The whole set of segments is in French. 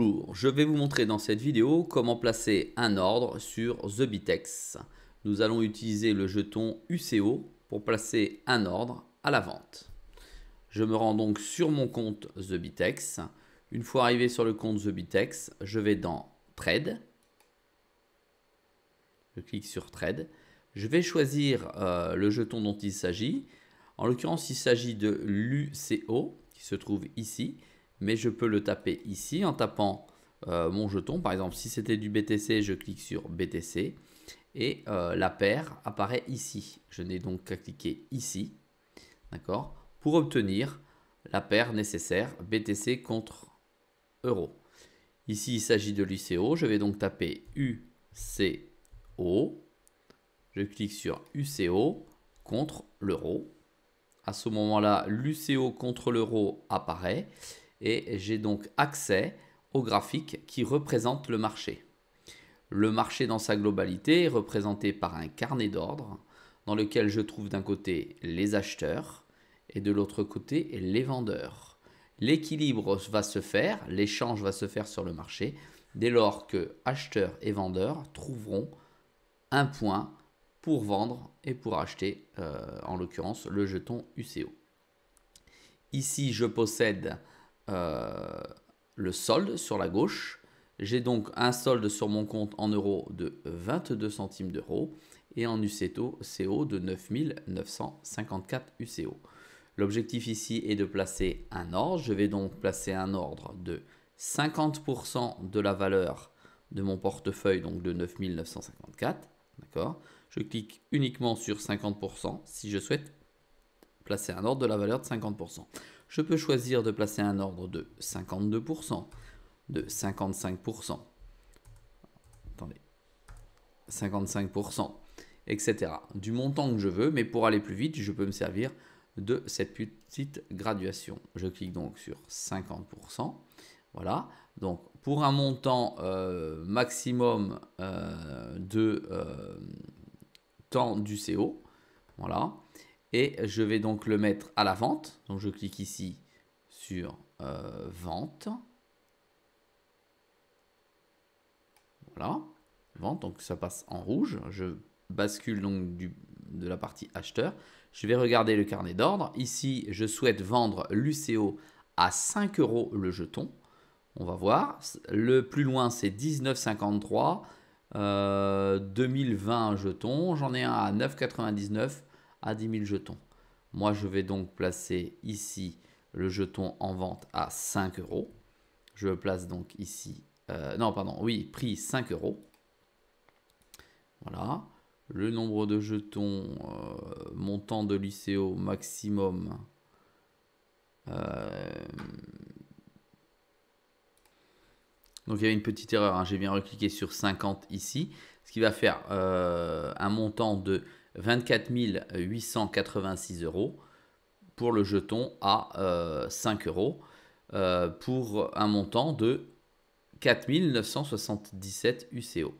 Bonjour, je vais vous montrer dans cette vidéo comment placer un ordre sur TheBitex. Nous allons utiliser le jeton UCO pour placer un ordre à la vente. Je me rends donc sur mon compte TheBitex. Une fois arrivé sur le compte TheBitex, je vais dans Trade. Je clique sur Trade. Je vais choisir le jeton dont il s'agit. En l'occurrence, il s'agit de l'UCO qui se trouve ici. Mais je peux le taper ici en tapant mon jeton. Par exemple, si c'était du BTC, je clique sur BTC et la paire apparaît ici. Je n'ai donc qu'à cliquer ici, d'accord, pour obtenir la paire nécessaire BTC contre euro. Ici, il s'agit de l'UCO. Je vais donc taper UCO. Je clique sur UCO contre l'euro. À ce moment-là, l'UCO contre l'euro apparaît. Et j'ai donc accès au graphique qui représente le marché. Le marché dans sa globalité est représenté par un carnet d'ordre dans lequel je trouve d'un côté les acheteurs et de l'autre côté les vendeurs. L'équilibre va se faire, l'échange va se faire sur le marché dès lors que acheteurs et vendeurs trouveront un point pour vendre et pour acheter, en l'occurrence le jeton UCO. Ici, je possède le solde sur la gauche. J'ai donc un solde sur mon compte en euros de 22 centimes d'euros et en UCO de 9954 UCO. L'objectif ici est de placer un ordre. Je vais donc placer un ordre de 50% de la valeur de mon portefeuille, donc de 9954. D'accord. Je clique uniquement sur 50% si je souhaite placer un ordre de la valeur de 50%. Je peux choisir de placer un ordre de 52%, de 55%, attendez, 55%, etc. Du montant que je veux, mais pour aller plus vite, je peux me servir de cette petite graduation. Je clique donc sur 50%. Voilà. Donc, pour un montant maximum de temps du CO, voilà. Et je vais donc le mettre à la vente. Donc je clique ici sur vente. Voilà, vente, donc ça passe en rouge. Je bascule donc de la partie acheteur. Je vais regarder le carnet d'ordre. Ici, je souhaite vendre l'UCO à 5 € le jeton. On va voir. Le plus loin, c'est 19,53. 2020 jetons. J'en ai un à 9,99 à 10 000 jetons. Moi, je vais donc placer ici le jeton en vente à 5 €. Je le place donc ici. Non, pardon, oui, prix 5 €. Voilà. Le nombre de jetons, montant de l'UCO maximum. Donc il y a une petite erreur, hein. J'ai bien recliqué sur 50 ici, ce qui va faire un montant de 24 886 € pour le jeton à 5 € pour un montant de 4 977 UCO.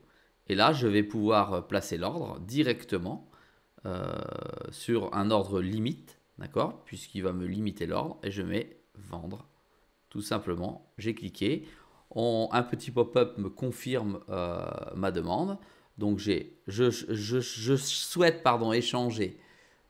Et là, je vais pouvoir placer l'ordre directement sur un ordre limite, d'accord, puisqu'il va me limiter l'ordre, et je mets vendre. Tout simplement, j'ai cliqué. Un petit pop-up me confirme ma demande. Donc je souhaite échanger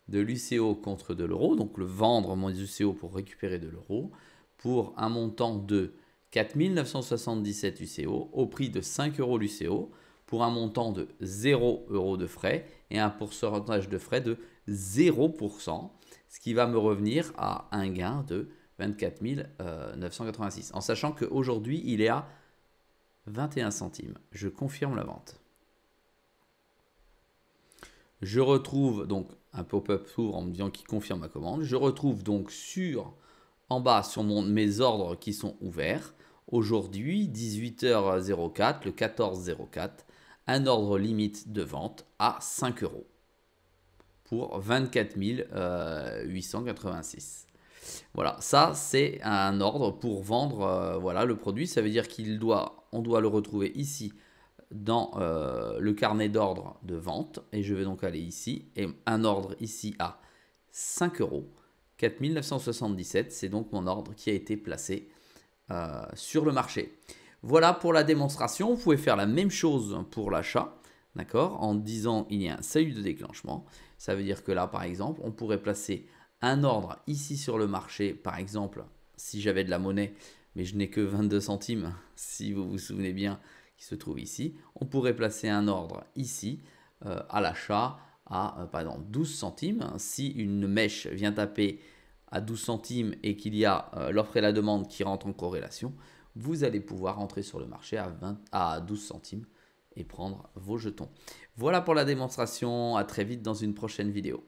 de l'UCO contre de l'euro, donc le vendre mon UCO pour récupérer de l'euro, pour un montant de 4 977 UCO au prix de 5 € l'UCO, pour un montant de 0 € de frais et un pourcentage de frais de 0%, ce qui va me revenir à un gain de 24 986, en sachant qu'aujourd'hui, il est à 21 centimes. Je confirme la vente. Je retrouve donc un pop-up s'ouvre en me disant qu'il confirme ma commande. Je retrouve donc en bas sur mes ordres qui sont ouverts. Aujourd'hui, 18h04, le 14/04, un ordre limite de vente à 5 € pour 24 886. Voilà, ça c'est un ordre pour vendre voilà, le produit. Ça veut dire qu'on doit le retrouver ici dans le carnet d'ordre de vente. Et je vais donc aller ici. Et un ordre ici à 5 €. 4 977, c'est donc mon ordre qui a été placé sur le marché. Voilà pour la démonstration. Vous pouvez faire la même chose pour l'achat, d'accord, en disant il y a un seuil de déclenchement. Ça veut dire que là, par exemple, on pourrait placer un ordre ici sur le marché, par exemple, si j'avais de la monnaie, mais je n'ai que 22 centimes, si vous vous souvenez bien, qui se trouve ici. On pourrait placer un ordre ici à l'achat à, par exemple, 12 centimes. Si une mèche vient taper à 12 centimes et qu'il y a l'offre et la demande qui rentrent en corrélation, vous allez pouvoir entrer sur le marché à 12 centimes et prendre vos jetons. Voilà pour la démonstration. À très vite dans une prochaine vidéo.